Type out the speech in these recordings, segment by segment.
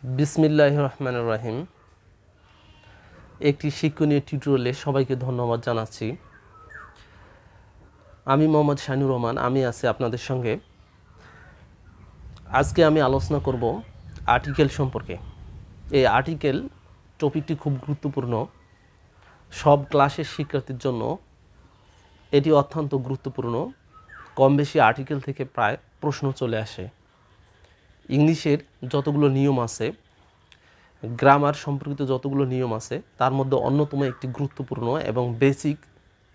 বিসমিল্লাহির রহমানির রহিম। একটি শিক্ষণীয় টিউটোরিয়ালে সবাইকে ধন্যবাদ জানাচ্ছি। আমি মোহাম্মদ শাহিনুর রহমান, আমি আছি আপনাদের সঙ্গে। আজকে আমি আলোচনা করব আর্টিকেল সম্পর্কে। এই আর্টিকেল টপিকটি খুব গুরুত্বপূর্ণ। সব ক্লাসের শিক্ষার্থীর জন্য এটি অত্যন্ত গুরুত্বপূর্ণ। কম বেশি আর্টিকেল থেকে প্রায় প্রশ্ন চলে আসে। ইংলিশের যতগুলো নিয়ম আছে, গ্রামার সম্পর্কিত যতগুলো নিয়ম আছে, তার মধ্যে অন্যতম একটি গুরুত্বপূর্ণ এবং বেসিক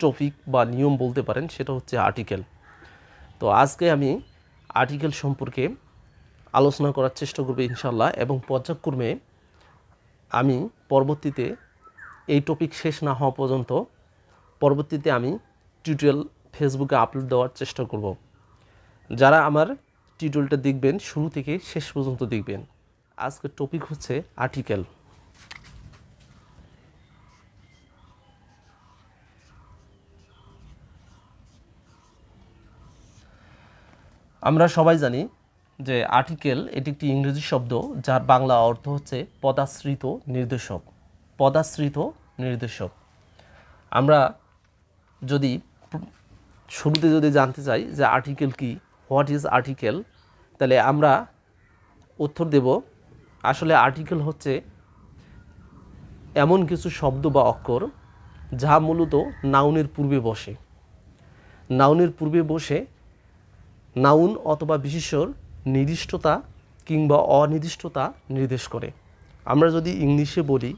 টপিক বা নিয়ম বলতে পারেন, সেটা হচ্ছে আর্টিকেল। তো আজকে আমি আর্টিকেল সম্পর্কে আলোচনা করার চেষ্টা করব ইনশাল্লাহ, এবং পর্যায়ক্রমে আমি পরবর্তীতে এই টপিক শেষ না হওয়া পর্যন্ত পরবর্তীতে আমি টিউটোরিয়াল ফেসবুকে আপলোড দেওয়ার চেষ্টা করব। যারা আমার টিউটোরিয়ালটা দেখবেন শুরু থেকে শেষ পর্যন্ত দেখবেন। আজকের টপিক হচ্ছে আর্টিকেল। আমরা সবাই জানি যে আর্টিকেল এটি একটি ইংরেজি শব্দ, যার বাংলা অর্থ হচ্ছে পদাশ্রিত নির্দেশক। পদাশ্রিত নির্দেশক। আমরা যদি শুরুতে জানতে চাই যে আর্টিকেল কি, হোয়াট ইজ আর্টিকেল, তাহলে আমরা উত্তর দেব আসলে আর্টিকেল হচ্ছে এমন কিছু শব্দ বা অক্ষর যা মূলত নাউনের পূর্বে বসে। নাউনের পূর্বে বসে নাউন অথবা বিশেষ্যর নির্দিষ্টতা কিংবা অনির্দিষ্টতা নির্দেশ করে। আমরা যদি ইংলিশে বলি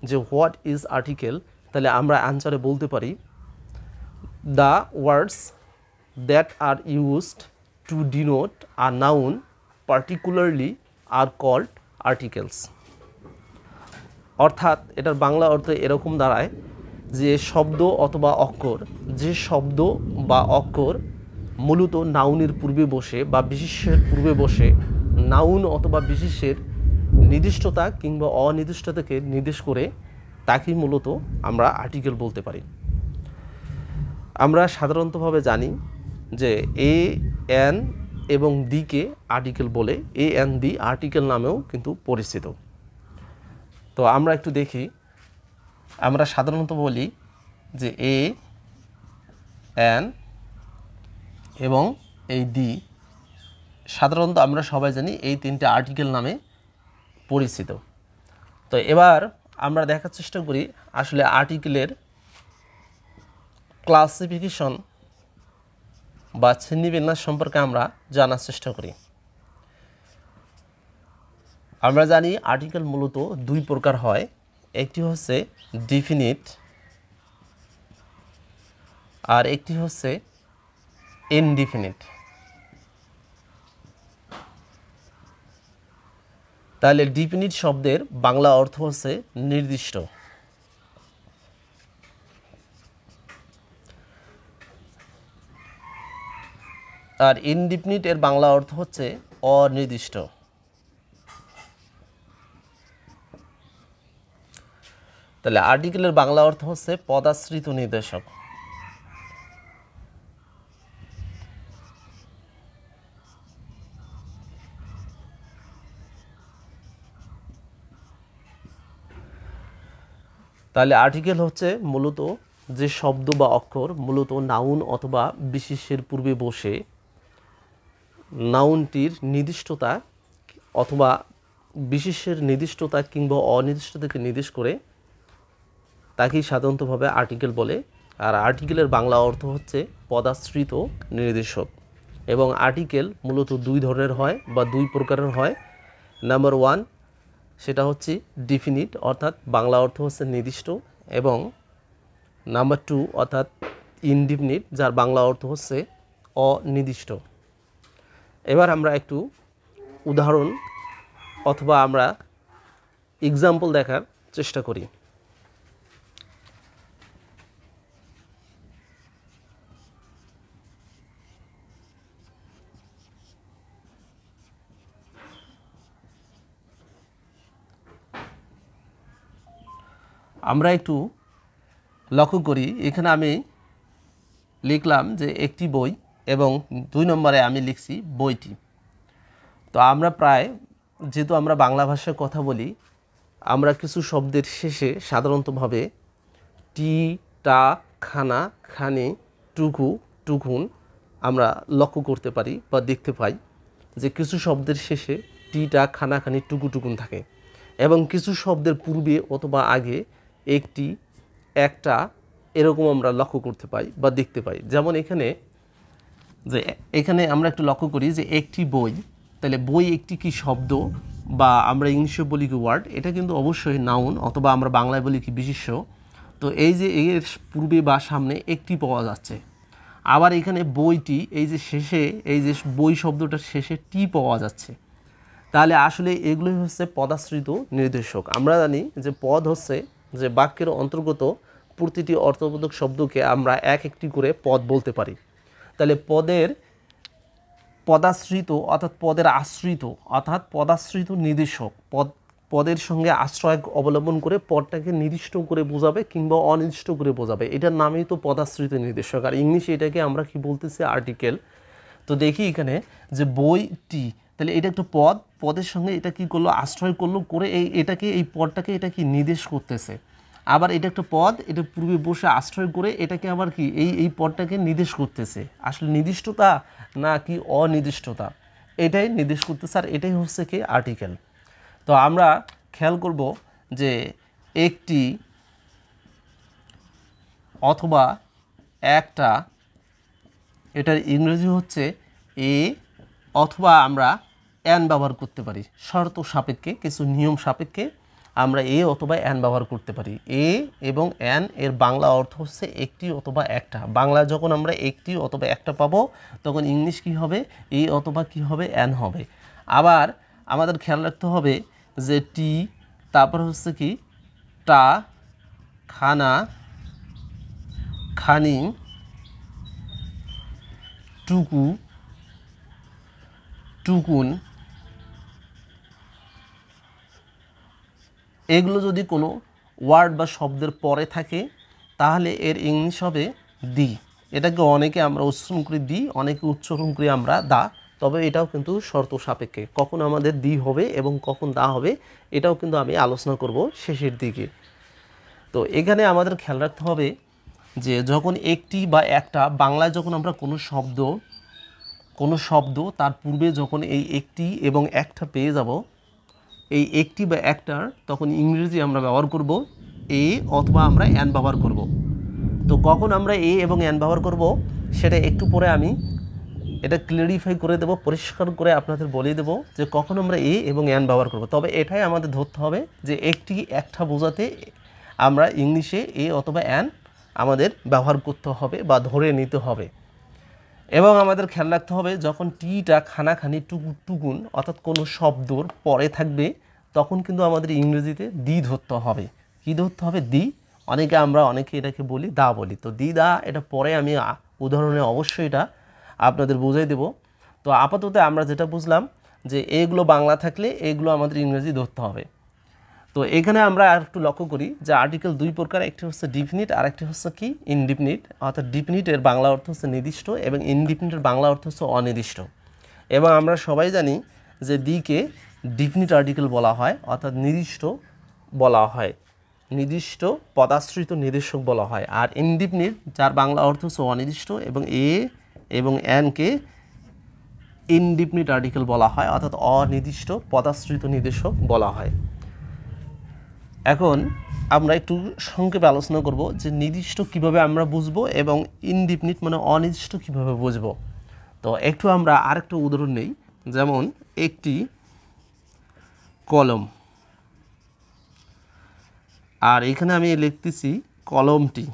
যে হোয়াট ইজ আর্টিকেল, তাহলে আমরা অ্যান্সারে বলতে পারি the words that are used to denote a noun particularly are called articles. অর্থাৎ এটার বাংলা অর্থ এরকম দাঁড়ায় যে শব্দ অথবা অক্ষর, যে শব্দ বা অক্ষর মূলত নাউনের পূর্বে বসে বা বিশেষ্যের পূর্বে বসে নাউন অথবা বিশেষ্যের নির্দিষ্টতা কিংবা অনির্দিষ্টতাকে নির্দেশ করে, তাকেই মূলত আমরা আর্টিকেল বলতে পারি। আমরা সাধারণতভাবে জানি যে এ এন এবং দিকে আর্টিকেল বলে, এ এন দি আর্টিকেল নামেও কিন্তু পরিচিত। তো আমরা একটু দেখি। আমরা সাধারণত বলি যে এ এন এবং এই দি, সাধারণত আমরা সবাই জানি এই তিনটে আর্টিকেল নামে পরিচিত। তো এবার আমরা দেখার চেষ্টা করি আসলে আর্টিকেলের ক্লাসিফিকেশন বা শ্রেণীবিন্যাস সম্পর্কে আমরা জানার চেষ্টা করি। আমরা জানি আর্টিকেল মূলত দুই প্রকার হয়। একটি হচ্ছে ডিফিনিট আর একটি হচ্ছে ইনডিফিনিট। তাহলে ডিফিনিট শব্দের বাংলা অর্থ হচ্ছে নির্দিষ্ট, আর ইনডিফিনিট এর বাংলা অর্থ হচ্ছে অনির্দিষ্ট। তাহলে আর্টিকেলের বাংলা অর্থ হচ্ছে পদাশ্রিত নির্দেশক। তাহলে আর্টিকেল হচ্ছে মূলত যে শব্দ বা অক্ষর মূলত নাউন অথবা বিশেষ্যের পূর্বে বসে নাউনটির নির্দিষ্টতা অথবা বিশেষ্যের নির্দিষ্টতা কিংবা অনির্দিষ্টতাকে নির্দেশ করে, তাকেই সাধারণতভাবে আর্টিকেল বলে। আর আর্টিকেলের বাংলা অর্থ হচ্ছে পদাশ্রিত নির্দেশক। এবং আর্টিকেল মূলত দুই ধরনের হয় বা দুই প্রকারের হয়। নাম্বার ওয়ান, সেটা হচ্ছে ডিফিনিট, অর্থাৎ বাংলা অর্থ হচ্ছে নির্দিষ্ট, এবং নাম্বার টু অর্থাৎ ইনডিফিনিট, যার বাংলা অর্থ হচ্ছে অনির্দিষ্ট। এবার আমরা একটু উদাহরণ অথবা আমরা এক্সাম্পল দেখার চেষ্টা করি। আমরা একটু লক্ষ্য করি, এখানে আমি লিখলাম যে একটি বই এবং 2 নম্বরে আমি লিখছি বইটি। তো আমরা প্রায় যেহেতু আমরা বাংলা ভাষায় কথা বলি, আমরা কিছু শব্দের শেষে সাধারণতভাবে টি, টা, খানা, খানি, টুকু, টুকুন আমরা লক্ষ্য করতে পারি বা দেখতে পাই যে কিছু শব্দের শেষে টি, টা, খানা, খানি, টুকু, টুকুন থাকে এবং কিছু শব্দের পূর্বে অথবা আগে একটি, একটা এরকম আমরা লক্ষ্য করতে পাই বা দেখতে পাই। যেমন এখানে আমরা একটু লক্ষ্য করি যে একটি বই, তাহলে বই একটি কি শব্দ বা আমরা ইংলিশে বলি কি ওয়ার্ড, এটা কিন্তু অবশ্যই নাউন অথবা আমরা বাংলায় বলি কি বিশেষ্য। তো এই যে এর পূর্বে বা সামনে একটি পাওয়া যাচ্ছে। আবার এখানে বইটি, এই যে শেষে এই যে বই শব্দটার শেষে টি পাওয়া যাচ্ছে। তাহলে আসলে এগুলোই হচ্ছে পদাশ্রিত নির্দেশক। আমরা জানি যে পদ হচ্ছে যে বাক্যের অন্তর্গত প্রতিটি অর্থবোধক শব্দকে আমরা এক একটি করে পদ বলতে পারি। তাহলে পদাশ্রিত অর্থাৎ পদের আশ্রিত অর্থাৎ পদাশ্রিত নির্দেশক পদের সঙ্গে আশ্রয় অবলম্বন করে পদটাকে নির্দিষ্ট করে বোঝাবে কিংবা অনির্দিষ্ট করে বোঝাবে, এটার নামই তো পদাশ্রিত নির্দেশক। আর ইংলিশে এটাকে আমরা কি বলতেছি? আর্টিকেল। তো দেখি এখানে যে বইটি, তাহলে এটা একটা পদের সঙ্গে এটা কি করলো? আশ্রয় করলো, করে এই পদটাকে এটা কি নির্দেশ করতেছে। আবার এটা একটা পদ, এটা পূর্বে বসে আশ্রয় করে এটাকে আবার কি এই পদটাকে নির্দেশ করতেছে। আসলে নির্দিষ্টতা না কি অনির্দিষ্টতা, এটাই নির্দেশ করতেছে। আর এটাই হচ্ছে কি আর্টিকেল। তো আমরা খেয়াল করব যে একটি অথবা একটা, এটার ইংরেজি হচ্ছে এ, অথবা আমরা অ্যান ব্যবহার করতে পারি শর্ত সাপেক্ষে, কিছু নিয়ম সাপেক্ষে আমরা এ অথবা অ্যান ব্যবহার করতে পারি। এ এবং অ্যান এর বাংলা অর্থ হচ্ছে একটি অথবা একটা। বাংলা যখন আমরা একটি অথবা একটা পাবো তখন ইংলিশ কি হবে? এ অথবা কি হবে? অ্যান হবে। আবার আমাদের খেয়াল রাখতে হবে যে টি, তারপর হচ্ছে কি টা, খানা, খানি, টুকু, টুকুন, এগুলো যদি কোনো ওয়ার্ড বা শব্দের পরে থাকে তাহলে এর ইংলিশ হবে দি। এটাকে অনেকে আমরা উচ্চারণ করি দি, অনেকে উচ্চারণ করি আমরা দা। তবে এটাও কিন্তু শর্ত সাপেক্ষে, কখন আমাদের দি হবে এবং কখন দা হবে এটাও কিন্তু আমি আলোচনা করব শেষের দিকে। তো এখানে আমাদের খেয়াল রাখতে হবে যে যখন একটি বা একটা, বাংলায় যখন আমরা কোনো শব্দ তার পূর্বে যখন এই একটি এবং একটা পেয়ে যাব, এই একটি বা একটার তখন ইংরেজি আমরা ব্যবহার করব এ অথবা আমরা অ্যান ব্যবহার করব। তো কখন আমরা এ এবং অ্যান ব্যবহার করব সেটা একটু পরে আমি এটা ক্লিয়ারিফাই করে দেব, পরিষ্কার করে আপনাদের বলে দেব যে কখন আমরা এ এবং অ্যান ব্যবহার করব। তবে এটাই আমাদের ধরতে হবে যে একটি একটা বোঝাতে আমরা ইংলিশে এ অথবা অ্যান আমাদের ব্যবহার করতে হবে বা ধরে নিতে হবে। এবং আমাদের খেয়াল রাখতে হবে যখন টিটা খানা, খানি, টুকুন অর্থাৎ কোনো শব্দর পরে থাকবে তখন কিন্তু আমাদের ইংরেজিতে দি ধরতে হবে। কি ধরতে হবে? দি। অনেকে এটাকে বলি দা বলি। তো দি দা এটা পরে আমি উদাহরণে অবশ্যই এটা আপনাদের বুঝিয়ে দেব। তো আপাতত আমরা যেটা বুঝলাম যে এগুলো বাংলা থাকলে এগুলো আমাদের ইংরেজি ধরতে হবে। তো এখানে আমরা আর একটু লক্ষ্য করি যে আর্টিকেল দুই প্রকার, একটি হচ্ছে ডিফিনিট আর একটি হচ্ছে কি ইনডিফিনিট। অর্থাৎ ডিফিনিটের বাংলা অর্থ হচ্ছে নির্দিষ্ট এবং ইনডিফিনিটের বাংলা অর্থ হচ্ছে অনির্দিষ্ট। এবং আমরা সবাই জানি যে দিকে ডিফিনিট আর্টিকেল বলা হয়, অর্থাৎ নির্দিষ্ট বলা হয়, নির্দিষ্ট পদাশ্রিত নির্দেশক বলা হয়। আর ইনডিফিনিট যার বাংলা অর্থ হচ্ছে অনির্দিষ্ট এবং এ এবং অ্যানকে ইনডিফিনিট আর্টিকেল বলা হয়, অর্থাৎ অনির্দিষ্ট পদাশ্রিত নির্দেশক বলা হয়। এখন আমরা একটু সংক্ষেপে আলোচনা করব যে নির্দিষ্ট কিভাবে আমরা বুঝবো এবং ইনডিফিনিট মানে অনির্দিষ্ট কিভাবে বুঝবো। তো একটু আমরা আরেকটা উদাহরণ নেই, যেমন একটি কলম, আর এখানে আমি লিখতেছি কলমটি।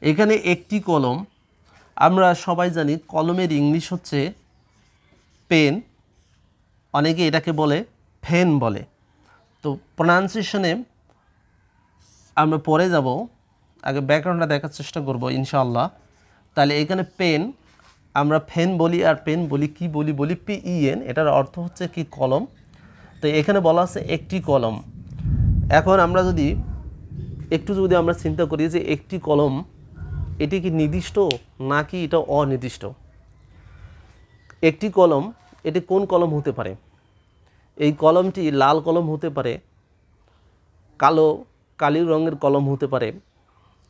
এখানে একটি কলম, আমরা সবাই জানি কলমের ইংলিশ হচ্ছে পেন, অনেকে এটাকে বলে ফেন বলে। তো প্রনাউন্সিয়েশনে আমরা পরে যাব, আগে ব্যাকগ্রাউন্ডটা দেখার চেষ্টা করব ইনশাআল্লাহ। তাহলে এখানে পেন আমরা ফেন বলি আর পেন বলি কি বলি PEN, এটার অর্থ হচ্ছে কি কলম। তো এখানে বলা আছে একটি কলম। এখন আমরা যদি আমরা চিন্তা করি যে একটি কলম এটি কি নির্দিষ্ট নাকি এটা অনির্দিষ্ট। একটি কলম, এটি কোন কলম হতে পারে? এই কলমটি লাল কলম হতে পারে, কালি রঙের কলম হতে পারে,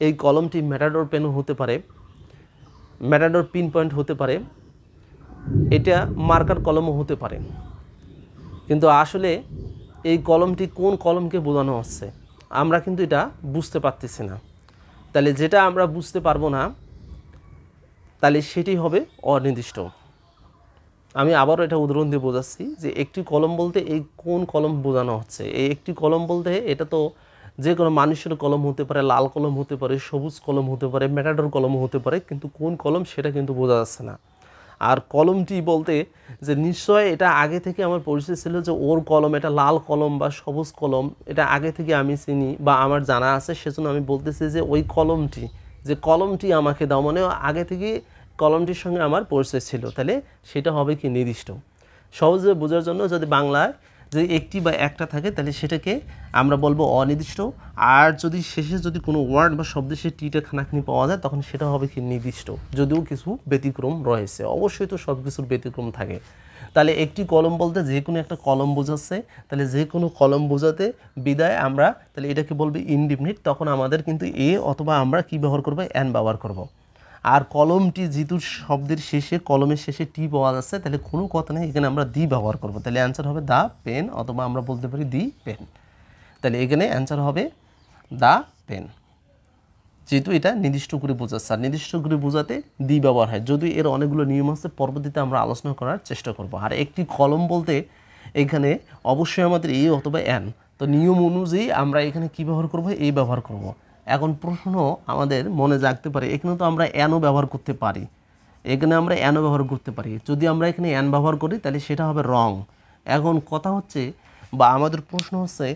এই কলমটি ম্যাটাডোর পেনও হতে পারে, ম্যাটাডোর পিন পয়েন্ট হতে পারে, এটা মার্কার কলমও হতে পারে। কিন্তু আসলে এই কলমটি কোন কলমকে বোঝানো হচ্ছে আমরা কিন্তু এটা বুঝতে পারতেছি না। তাহলে যেটা আমরা বুঝতে পারবো না, তাহলে সেটি হবে অনির্দিষ্ট। আমি আবারও এটা উদাহরণ দিয়ে বোঝাচ্ছি যে একটি কলম বলতে এই কোন কলম বোঝানো হচ্ছে। এই একটি কলম বলতে এটা তো যে কোনো মানুষের কলম হতে পারে, লাল কলম হতে পারে, সবুজ কলম হতে পারে, ম্যাটাডোর কলম হতে পারে, কিন্তু কোন কলম সেটা কিন্তু বোঝা যাচ্ছে না। আর কলমটি বলতে যে নিশ্চয় এটা আগে থেকে আমার পরিচয় ছিল যে ওর কলম এটা লাল কলম বা সবুজ কলম, এটা আগে থেকে আমি চিনি বা আমার জানা আছে, সেজন্য আমি বলতেছি যে ওই কলমটি, যে কলমটি আমাকে দাও, মানে আগে থেকে কলমটির সঙ্গে আমার পরিচয় ছিল। তাহলে সেটা হবে কি নির্দিষ্ট। সহজে বোঝার জন্য যদি বাংলায় যদি একটি বা একটা থাকে তাহলে সেটাকে আমরা বলবো অনির্দিষ্ট। আর যদি শেষে যদি কোনো ওয়ার্ড বা শব্দের সে টিটা খানাখানি পাওয়া যায় তখন সেটা হবে কি নির্দিষ্ট, যদিও কিছু ব্যতিক্রম রয়েছে। অবশ্যই তো সব কিছুর ব্যতিক্রম থাকে। তাহলে একটি কলম বলতে যে কোনো একটা কলম বোঝাচ্ছে, তাহলে যে কোনো কলম বোঝাতে বিদায় আমরা তাহলে এটাকে বলবো ইনডিফিনিট। তখন আমাদের কিন্তু এ অথবা আমরা কি ব্যবহার করবো, অ্যান ব্যবহার করব। আর কলমটি যেহেতু শব্দের শেষে কলমের শেষে টি পাওয়া যাচ্ছে তাহলে কোনো কথা নেই, এখানে আমরা দি ব্যবহার করব। তাহলে অ্যান্সার হবে দ্য পেন, অথবা আমরা বলতে পারি দি পেন। তাহলে এখানে অ্যান্সার হবে দ্য পেন, যেহেতু এটা নির্দিষ্ট করে বোঝাচ্ছে। আর নির্দিষ্ট করে বোঝাতে দি ব্যবহার হয়, যদিও এর অনেকগুলো নিয়ম আছে, পরবর্তীতে আমরা আলোচনা করার চেষ্টা করব। আর একটি কলম বলতে এখানে অবশ্যই আমাদের এ অথবা অ্যান, তো নিয়ম অনুযায়ী আমরা এখানে কি ব্যবহার করব, এই ব্যবহার করব। এখন প্রশ্ন আমাদের মনে জাগতে পারে, এখানে তো আমরা অ্যানও ব্যবহার করতে পারি, এখানে আমরা অ্যানও ব্যবহার করতে পারি। যদি আমরা এখানে অ্যান ব্যবহার করি তাহলে সেটা হবে রং। এখন কথা হচ্ছে বা আমাদের প্রশ্ন হচ্ছে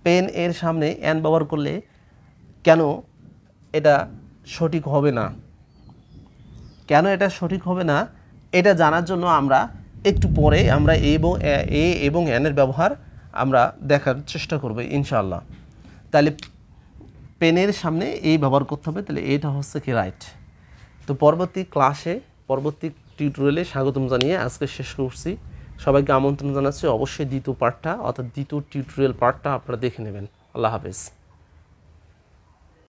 পেন এর সামনে অ্যান ব্যবহার করলে কেন এটা সঠিক হবে না, কেন এটা সঠিক হবে না এটা জানার জন্য আমরা একটু পরে আমরা এ এবং অ্যানের ব্যবহার আমরা দেখার চেষ্টা করব ইনশাআল্লাহ। তাহলে পেনের সামনে এই ব্যবহার করতে হবে, তাহলে এটা হচ্ছে কি রাইট। তো পরবর্তী ক্লাসে, পরবর্তী টিউটোরিয়ালে স্বাগতম জানিয়ে আজকে শেষ করছি। সবাইকে আমন্ত্রণ জানাচ্ছি, অবশ্যই দ্বিতীয় পার্টটা অর্থাৎ দ্বিতীয় টিউটোরিয়াল পার্টটা আপনারা দেখে নেবেন। আল্লাহ হাফেজ।